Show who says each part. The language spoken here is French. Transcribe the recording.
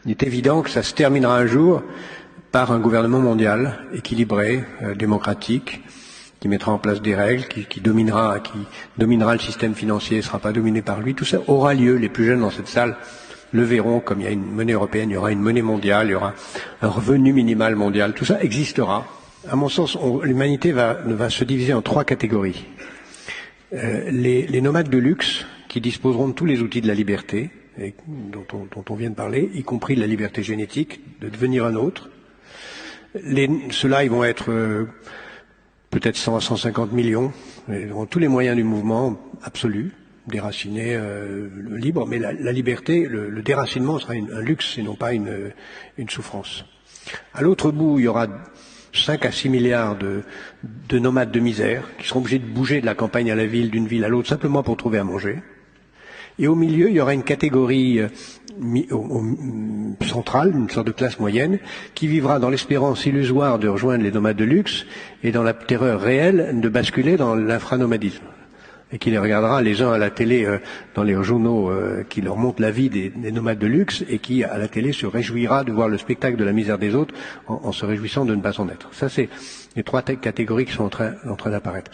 Speaker 1: Il est évident que ça se terminera un jour par un gouvernement mondial, équilibré, démocratique, qui mettra en place des règles, qui dominera le système financier, ne sera pas dominé par lui. Tout ça aura lieu. Les plus jeunes dans cette salle le verront, comme il y a une monnaie européenne, il y aura une monnaie mondiale, il y aura un revenu minimal mondial. Tout ça existera. À mon sens, l'humanité va se diviser en 3 catégories. Les nomades de luxe, qui disposeront de tous les outils de la liberté, dont on vient de parler, y compris de la liberté génétique, de devenir un autre. Ceux-là, ils vont être peut-être 100 à 150 millions, ils auront tous les moyens du mouvement absolu, déraciné, libre, mais la liberté, le déracinement sera un luxe et non pas une souffrance. À l'autre bout, il y aura 5 à 6 milliards de nomades de misère qui seront obligés de bouger de la campagne à la ville, d'une ville à l'autre, simplement pour trouver à manger. Et au milieu, il y aura une catégorie centrale, une sorte de classe moyenne, qui vivra dans l'espérance illusoire de rejoindre les nomades de luxe et dans la terreur réelle de basculer dans l'infranomadisme. Et qui les regardera les uns à la télé dans les journaux qui leur montrent la vie des nomades de luxe et qui, à la télé, se réjouira de voir le spectacle de la misère des autres en se réjouissant de ne pas en être. Ça, c'est les 3 catégories qui sont en train d'apparaître.